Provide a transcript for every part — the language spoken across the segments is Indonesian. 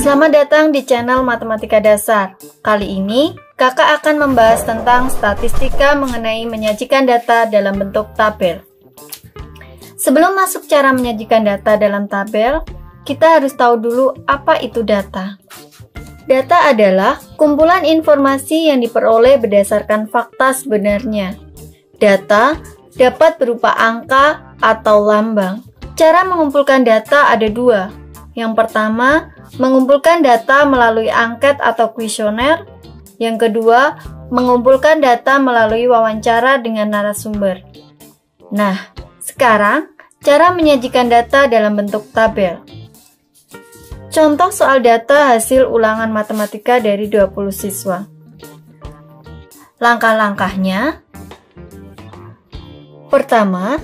Selamat datang di channel Matematika Dasar. Kali ini, kakak akan membahas tentang statistika mengenai menyajikan data dalam bentuk tabel. Sebelum masuk cara menyajikan data dalam tabel, kita harus tahu dulu apa itu data. Data adalah kumpulan informasi yang diperoleh berdasarkan fakta sebenarnya. Data dapat berupa angka atau lambang. Cara mengumpulkan data ada dua. Yang pertama, mengumpulkan data melalui angket atau kuesioner. Yang kedua, mengumpulkan data melalui wawancara dengan narasumber. Nah, sekarang cara menyajikan data dalam bentuk tabel. Contoh soal data hasil ulangan matematika dari 20 siswa. Langkah-langkahnya: pertama,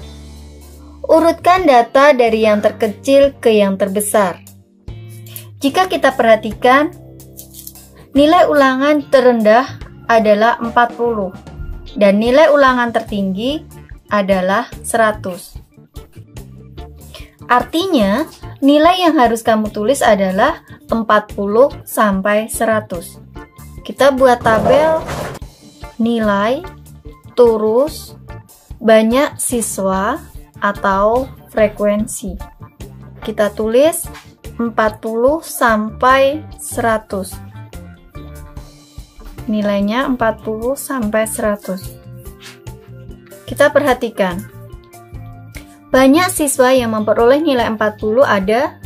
urutkan data dari yang terkecil ke yang terbesar. Jika kita perhatikan, nilai ulangan terendah adalah 40 dan nilai ulangan tertinggi adalah 100. Artinya, nilai yang harus kamu tulis adalah 40 sampai 100. Kita buat tabel nilai, turus, banyak siswa atau frekuensi. Kita tulis 40 sampai 100. Nilainya 40 sampai 100. Kita perhatikan. Banyak siswa yang memperoleh nilai 40 ada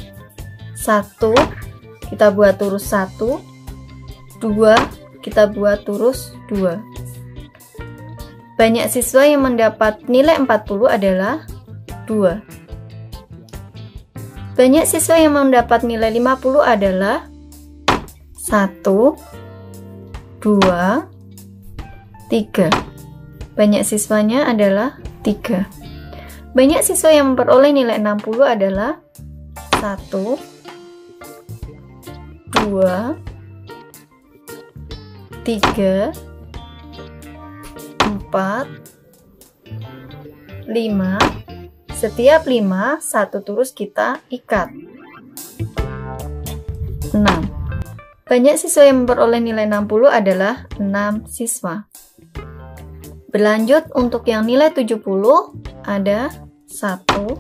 1, kita buat turus 1, 2, kita buat turus 2. Banyak siswa yang mendapat nilai 40 adalah 2. Banyak siswa yang mendapat nilai 50 adalah 1, 2, 3. Banyak siswanya adalah 3. Banyak siswa yang memperoleh nilai 60 adalah 1, 2, 3, 4, 5. Setiap 5, satu turus kita ikat. 6. Banyak siswa yang memperoleh nilai 60 adalah 6 siswa. Berlanjut untuk yang nilai 70 ada 1,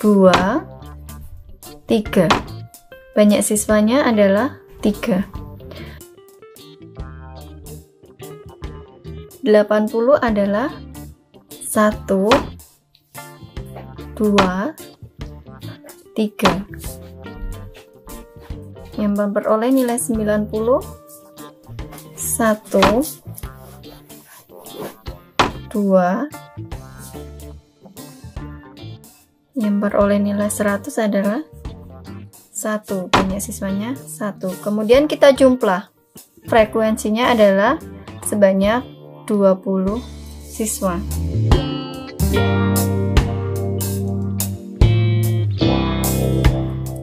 2, 3. Banyak siswanya adalah 3. 80 adalah 1, 2, 3. Yang memperoleh nilai 90 1, 2. Yang memperoleh nilai 100 adalah 1. Banyak siswanya 1. Kemudian kita jumlah. Frekuensinya adalah sebanyak 20 siswa.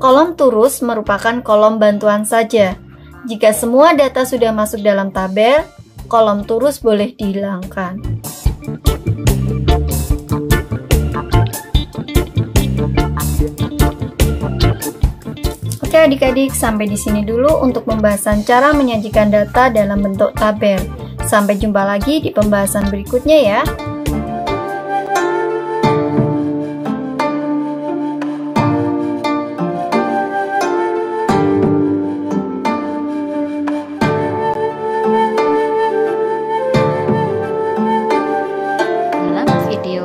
Kolom turus merupakan kolom bantuan saja. Jika semua data sudah masuk dalam tabel, kolom turus boleh dihilangkan. Oke adik-adik, sampai di sini dulu untuk pembahasan cara menyajikan data dalam bentuk tabel. Sampai jumpa lagi di pembahasan berikutnya ya.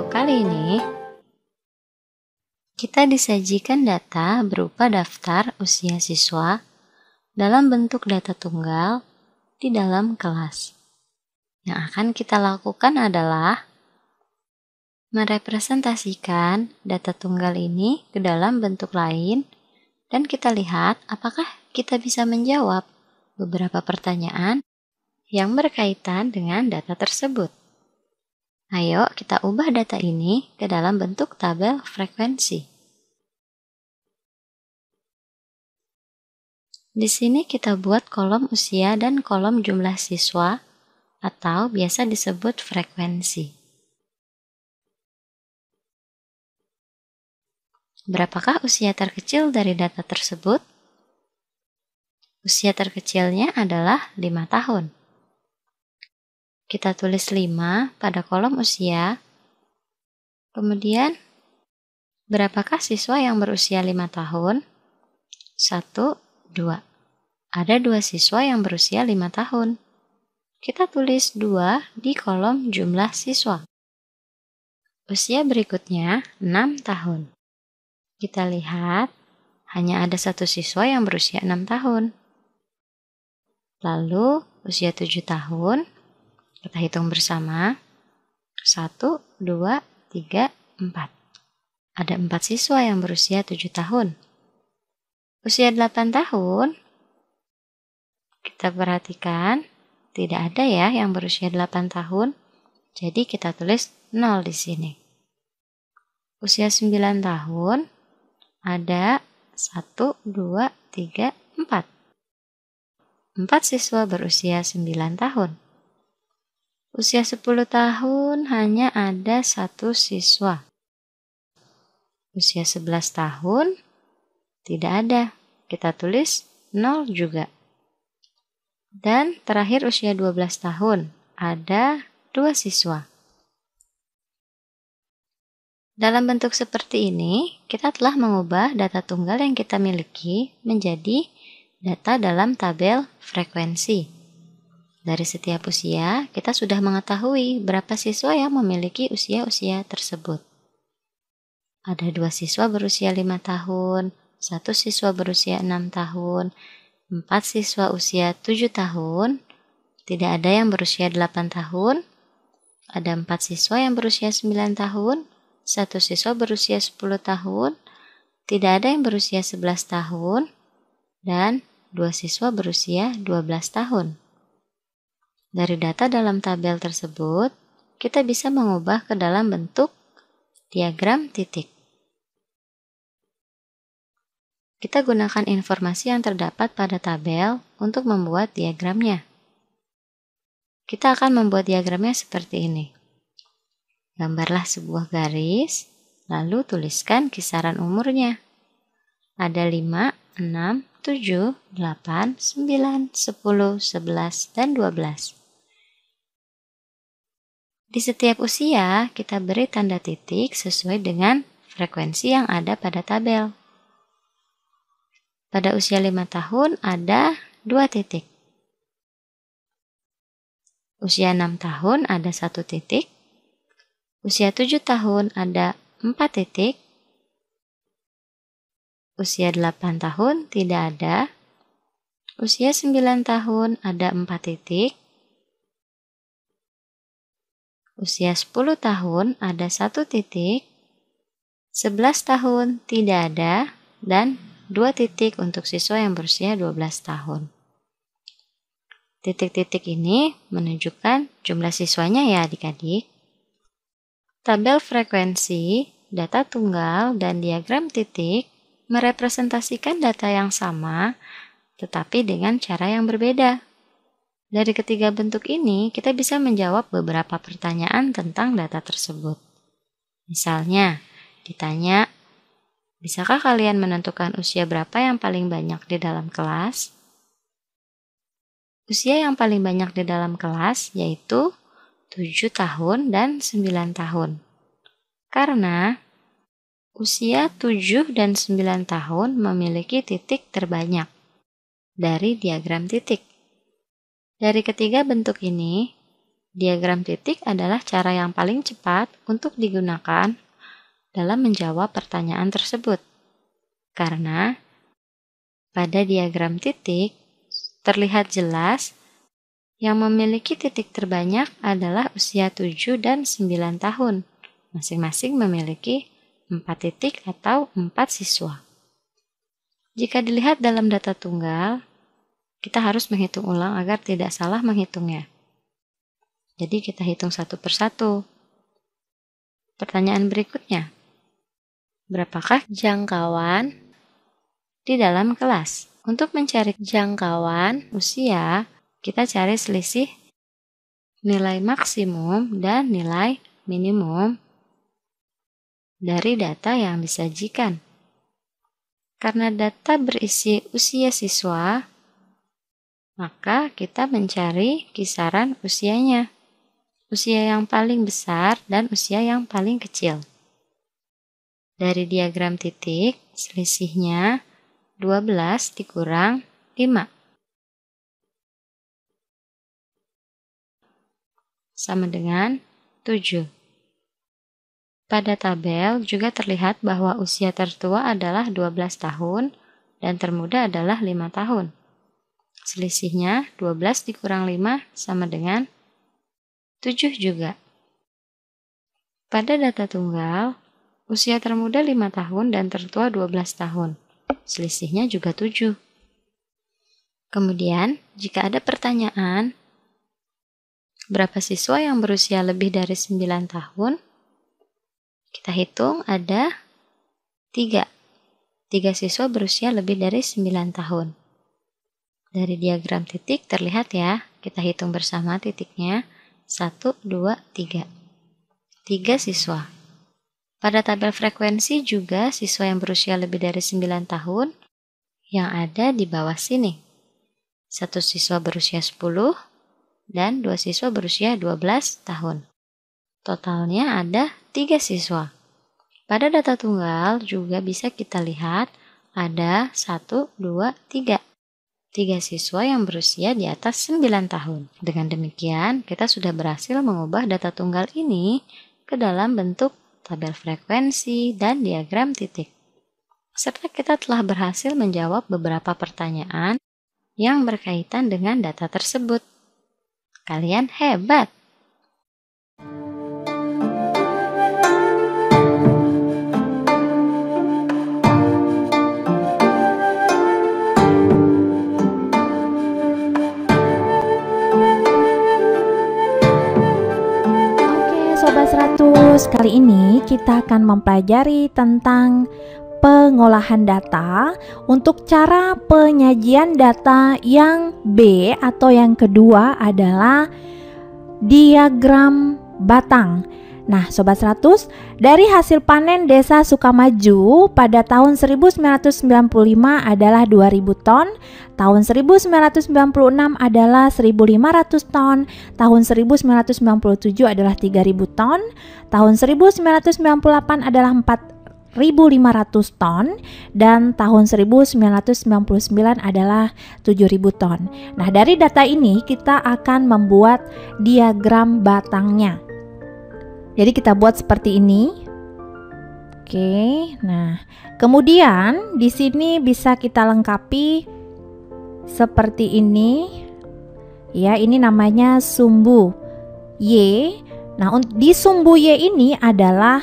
Kali ini, kita disajikan data berupa daftar usia siswa dalam bentuk data tunggal di dalam kelas. Yang akan kita lakukan adalah merepresentasikan data tunggal ini ke dalam bentuk lain dan kita lihat apakah kita bisa menjawab beberapa pertanyaan yang berkaitan dengan data tersebut. Ayo kita ubah data ini ke dalam bentuk tabel frekuensi. Di sini kita buat kolom usia dan kolom jumlah siswa atau biasa disebut frekuensi. Berapakah usia terkecil dari data tersebut? Usia terkecilnya adalah 5 tahun. Kita tulis 5 pada kolom usia. Kemudian, berapakah siswa yang berusia 5 tahun? 1, 2. Ada 2 siswa yang berusia 5 tahun. Kita tulis 2 di kolom jumlah siswa. Usia berikutnya 6 tahun. Kita lihat, hanya ada 1 siswa yang berusia 6 tahun. Lalu, usia 7 tahun, kita hitung bersama. 1, 2, 3, 4. Ada 4 siswa yang berusia 7 tahun. Usia 8 tahun, kita perhatikan, tidak ada ya yang berusia 8 tahun, jadi kita tulis 0 di sini. Usia 9 tahun, ada 1, 2, 3, 4. 4 siswa berusia 9 tahun. Usia 10 tahun hanya ada 1 siswa. Usia 11 tahun tidak ada, kita tulis 0 juga. Dan terakhir usia 12 tahun, ada 2 siswa. Dalam bentuk seperti ini, kita telah mengubah data tunggal yang kita miliki menjadi data dalam tabel frekuensi. Dari setiap usia, kita sudah mengetahui berapa siswa yang memiliki usia-usia tersebut. Ada 2 siswa berusia 5 tahun, 1 siswa berusia 6 tahun, 4 siswa usia 7 tahun, tidak ada yang berusia 8 tahun, ada 4 siswa yang berusia 9 tahun, 1 siswa berusia 10 tahun, tidak ada yang berusia 11 tahun, dan 2 siswa berusia 12 tahun. Dari data dalam tabel tersebut, kita bisa mengubah ke dalam bentuk diagram titik. Kita gunakan informasi yang terdapat pada tabel untuk membuat diagramnya. Kita akan membuat diagramnya seperti ini. Gambarlah sebuah garis, lalu tuliskan kisaran umurnya. Ada 5, 6, 7, 8, 9, 10, 11, dan 12. Di setiap usia, kita beri tanda titik sesuai dengan frekuensi yang ada pada tabel. Pada usia 5 tahun ada 2 titik. Usia 6 tahun ada 1 titik. Usia 7 tahun ada 4 titik. Usia 8 tahun tidak ada. Usia 9 tahun ada 4 titik. Usia 10 tahun ada 1 titik. 11 tahun tidak ada. Dan 2 titik untuk siswa yang berusia 12 tahun. Titik-titik ini menunjukkan jumlah siswanya ya adik-adik. Tabel frekuensi, data tunggal, dan diagram titik merepresentasikan data yang sama, tetapi dengan cara yang berbeda. Dari ketiga bentuk ini, kita bisa menjawab beberapa pertanyaan tentang data tersebut. Misalnya, ditanya, bisakah kalian menentukan usia berapa yang paling banyak di dalam kelas? Usia yang paling banyak di dalam kelas yaitu 7 tahun dan 9 tahun. Karena usia 7 dan 9 tahun memiliki titik terbanyak dari diagram titik. Dari ketiga bentuk ini, diagram titik adalah cara yang paling cepat untuk digunakan dalam menjawab pertanyaan tersebut. Karena pada diagram titik terlihat jelas yang memiliki titik terbanyak adalah usia 7 dan 9 tahun. Masing-masing memiliki 4 titik atau 4 siswa. Jika dilihat dalam data tunggal, kita harus menghitung ulang agar tidak salah menghitungnya. Jadi kita hitung satu persatu. Pertanyaan berikutnya. Berapakah jangkauan di dalam kelas? Untuk mencari jangkauan usia, kita cari selisih nilai maksimum dan nilai minimum dari data yang disajikan. Karena data berisi usia siswa, Maka kita mencari kisaran usianya. Usia yang paling besar dan usia yang paling kecil. Dari diagram titik, selisihnya 12 dikurang 5. Sama dengan 7. Pada tabel juga terlihat bahwa usia tertua adalah 12 tahun dan termuda adalah 5 tahun. Selisihnya 12 dikurang 5 sama dengan 7 juga. Pada data tunggal, usia termuda 5 tahun dan tertua 12 tahun. Selisihnya juga 7. Kemudian, jika ada pertanyaan, berapa siswa yang berusia lebih dari 9 tahun? Kita hitung ada 3. 3 siswa berusia lebih dari 9 tahun. Dari diagram titik terlihat ya, kita hitung bersama titiknya. 1, 2, 3. 3 siswa. Pada tabel frekuensi juga siswa yang berusia lebih dari 9 tahun yang ada di bawah sini. 1 siswa berusia 10 dan 2 siswa berusia 12 tahun. Totalnya ada 3 siswa. Pada data tunggal juga bisa kita lihat ada 1, 2, 3. 3 siswa yang berusia di atas 9 tahun. Dengan demikian, kita sudah berhasil mengubah data tunggal ini ke dalam bentuk tabel frekuensi dan diagram titik. Serta kita telah berhasil menjawab beberapa pertanyaan yang berkaitan dengan data tersebut. Kalian hebat! Sobat 100, kali ini kita akan mempelajari tentang pengolahan data untuk cara penyajian data yang B atau yang kedua adalah diagram batang. Nah, Sobat 100, dari hasil panen Desa Sukamaju pada tahun 1995 adalah 2000 ton, tahun 1996 adalah 1500 ton, tahun 1997 adalah 3000 ton, tahun 1998 adalah 4.500 ton, dan tahun 1999 adalah 7.000 ton. Nah, dari data ini kita akan membuat diagram batangnya. Jadi kita buat seperti ini. Oke, nah kemudian di sini bisa kita lengkapi seperti ini. Ya, ini namanya sumbu Y. Nah, di sumbu Y ini adalah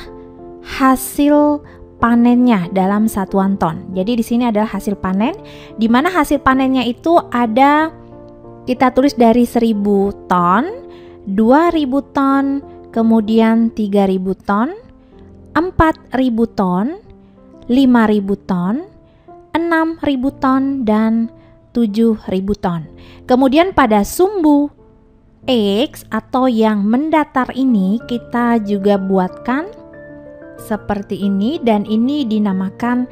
hasil panennya dalam satuan ton. Jadi di sini adalah hasil panen, di mana hasil panennya itu ada, kita tulis dari 1000 ton, 2000 ton, kemudian 3.000 ton, 4.000 ton, 5.000 ton, 6.000 ton, dan 7.000 ton. Kemudian pada sumbu X atau yang mendatar ini kita juga buatkan seperti ini, dan ini dinamakan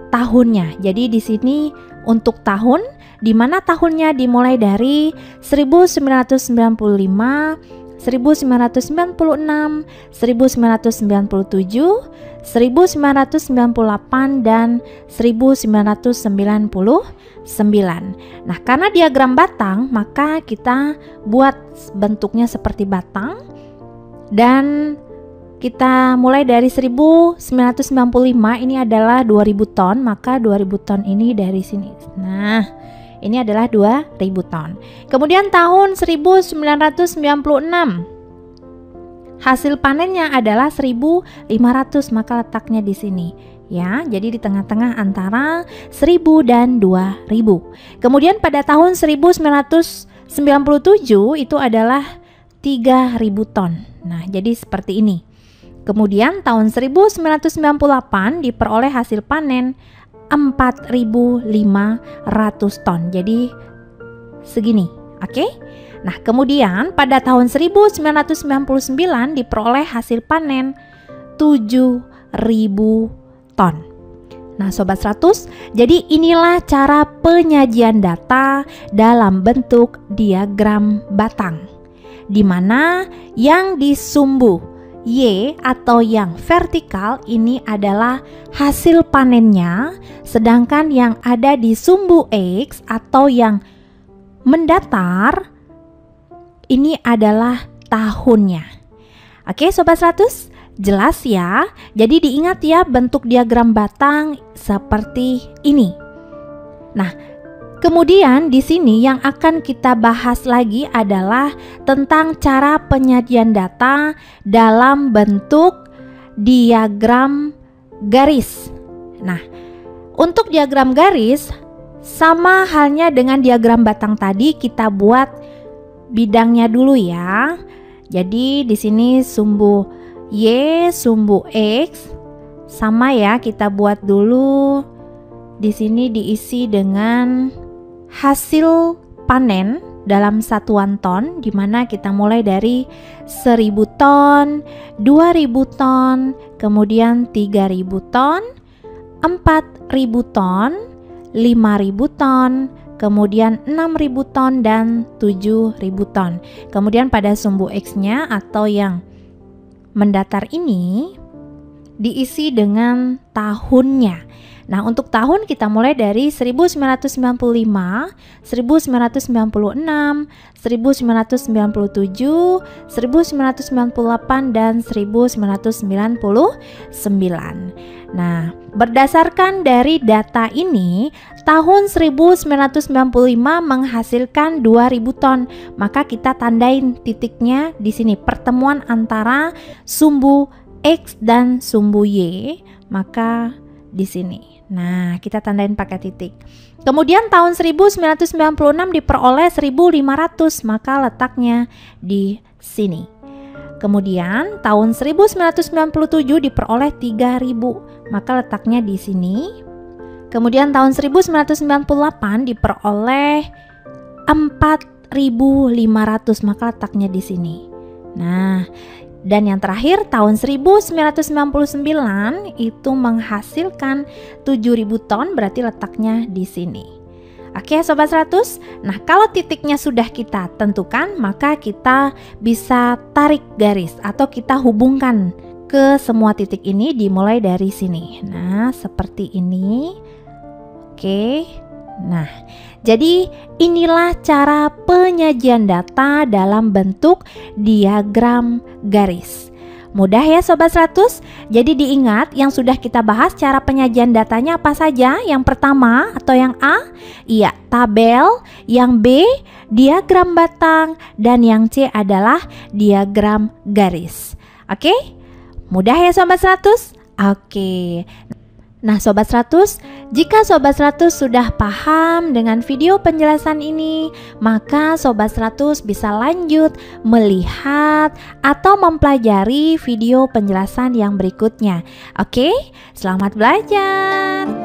tahunnya. Jadi di sini untuk tahun, di mana tahunnya dimulai dari 1995, 1996, 1997, 1998, dan 1999. Nah, karena diagram batang, maka kita buat bentuknya seperti batang. Dan kita mulai dari 1995, ini adalah 2000 ton, maka 2000 ton ini dari sini. Nah, ini adalah 2000 ton. Kemudian tahun 1996 hasil panennya adalah 1500, maka letaknya di sini. Ya, jadi di tengah-tengah antara 1000 dan 2000. Kemudian pada tahun 1997 itu adalah 3000 ton. Nah, jadi seperti ini. Kemudian tahun 1998 diperoleh hasil panen 4.500 ton. Jadi segini, oke? Nah, kemudian pada tahun 1999 diperoleh hasil panen 7.000 ton. Nah, Sobat 100, jadi inilah cara penyajian data dalam bentuk diagram batang, di mana yang di sumbu Y atau yang vertikal ini adalah hasil panennya, sedangkan yang ada di sumbu X atau yang mendatar ini adalah tahunnya. Oke, Sobat 100, jelas ya? Jadi diingat ya bentuk diagram batang seperti ini. Nah, kemudian di sini yang akan kita bahas lagi adalah tentang cara penyajian data dalam bentuk diagram garis. Nah, untuk diagram garis sama halnya dengan diagram batang tadi, kita buat bidangnya dulu ya. Jadi di sini sumbu Y, sumbu X sama ya, kita buat dulu. Di sini diisi dengan hasil panen dalam satuan ton, di mana kita mulai dari 1000 ton, 2000 ton, kemudian 3000 ton, 4000 ton, 5000 ton, kemudian 6000 ton dan 7000 ton. Kemudian pada sumbu X-nya atau yang mendatar ini diisi dengan tahunnya. Nah, untuk tahun kita mulai dari 1995, 1996, 1997, 1998 dan 1999. Nah, berdasarkan dari data ini, tahun 1995 menghasilkan 2000 ton. Maka kita tandain titiknya di sini, pertemuan antara sumbu X dan sumbu Y, maka di sini. Nah, kita tandain pakai titik. Kemudian tahun 1996 diperoleh 1500, maka letaknya di sini. Kemudian tahun 1997 diperoleh 3000, maka letaknya di sini. Kemudian tahun 1998 diperoleh 4500, maka letaknya di sini. Nah, dan yang terakhir tahun 1999 itu menghasilkan 7000 ton, berarti letaknya di sini. Oke, Sobat 100. Nah, kalau titiknya sudah kita tentukan, maka kita bisa tarik garis atau kita hubungkan ke semua titik ini dimulai dari sini. Nah, seperti ini. Oke. Nah, jadi inilah cara penyajian data dalam bentuk diagram garis. Mudah ya Sobat 100? Jadi diingat yang sudah kita bahas cara penyajian datanya apa saja? Yang pertama atau yang A? Iya, tabel. Yang B, diagram batang. Dan yang C adalah diagram garis. Oke? Mudah ya Sobat 100? Oke. Nah Sobat 100, jika Sobat 100 sudah paham dengan video penjelasan ini, maka Sobat 100 bisa lanjut melihat atau mempelajari video penjelasan yang berikutnya. Oke, selamat belajar.